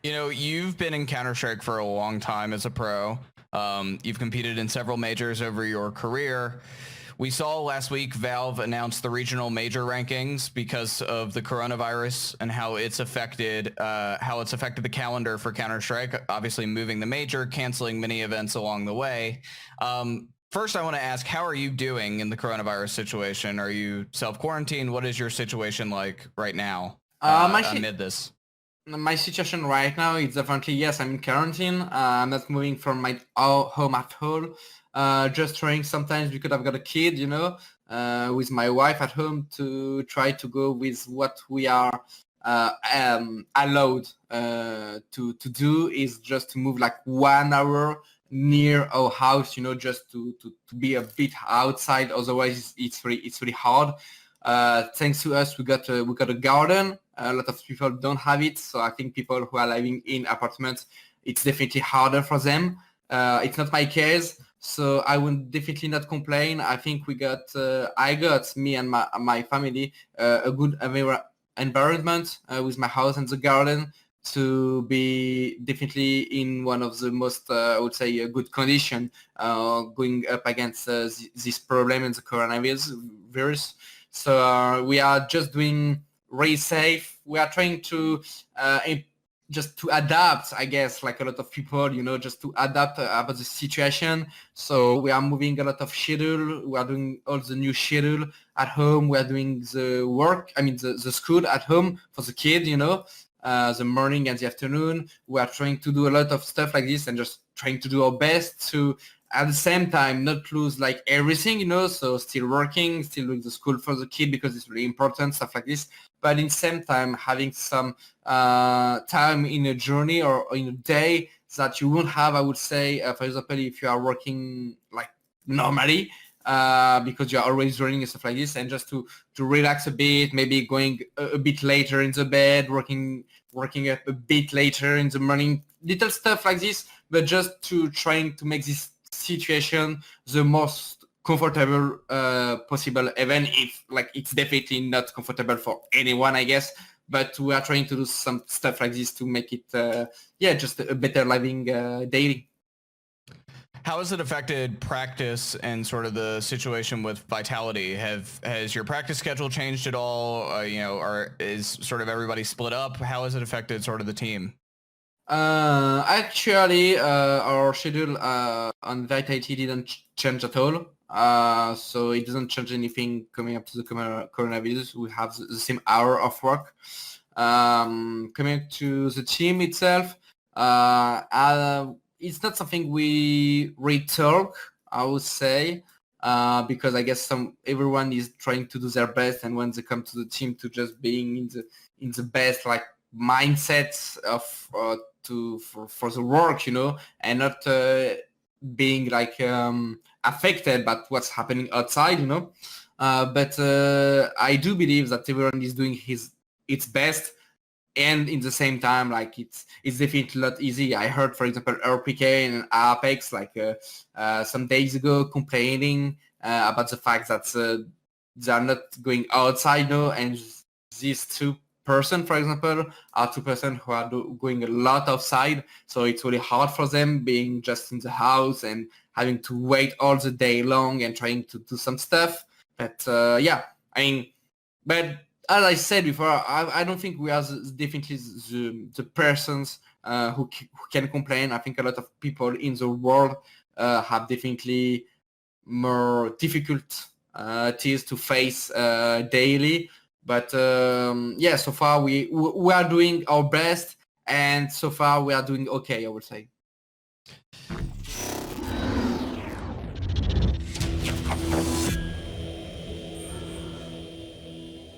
You know, you've been in Counter-Strike for a long time as a pro. You've competed in several majors over your career. We saw last week Valve announced the regional major rankings because of the coronavirus and how it's affected the calendar for Counter-Strike. Obviously, moving the major, canceling many events along the way. First, I want to ask, how are you doing in the coronavirus situation? Are you self-quarantined? What is your situation like right now amid this? My situation right now is definitely, yes, I'm in quarantine. I'm not moving from my home at all. Just trying sometimes because I've got a kid, with my wife at home to try to go with what we are allowed to do is just to move like 1 hour near our house, just to be a bit outside. Otherwise, it's really hard. Thanks to us, we got a garden. A lot of people don't have it, so I think people who are living in apartments, it's definitely harder for them. It's not my case, so I would definitely not complain. I think I got me and my family a good environment with my house and the garden to be definitely in one of the most, I would say, a good condition going up against this problem and the coronavirus. So we are just doing really safe. We are trying to just to adapt, I guess, like a lot of people, just to adapt about the situation. So we are moving a lot of schedule. We are doing all the new schedule at home. We are doing the school at home for the kid, the morning and the afternoon. We are trying to do a lot of stuff like this and just trying to do our best to at the same time not lose like everything, so still working, still doing the school for the kid because it's really important, stuff like this, but in the same time having some time in a journey or in a day that you won't have, I would say, for example, if you are working like normally, because you're always running and stuff like this, and just to relax a bit, maybe going a bit later in the bed, working up a bit later in the morning, little stuff like this, but just to trying to make this situation the most comfortable possible, even if like it's definitely not comfortable for anyone, I guess, but we are trying to do some stuff like this to make it just a better living daily. How has it affected practice and sort of the situation with Vitality? Has your practice schedule changed at all? Or is sort of everybody split up? How has it affected sort of the team? Actually, our schedule on Vitality didn't change at all. So it doesn't change anything coming up to the coronavirus. We have the same hour of work. Coming to the team itself, it's not something we talk, I would say, because I guess everyone is trying to do their best, and when they come to the team, to just being in the best like mindset of for the work, and not being like affected by what's happening outside, but I do believe that everyone is doing its best, and in the same time, like it's definitely not easy. I heard, for example, RPK and Apex like some days ago complaining about the fact that they are not going outside now, and these two person, for example, are 2% who are going a lot outside, so it's really hard for them being just in the house and having to wait all the day long and trying to do some stuff. But but as I said before, I don't think we are definitely the persons who can complain. I think a lot of people in the world have definitely more difficulties to face daily. But so far we are doing our best, and so far we are doing okay, I would say.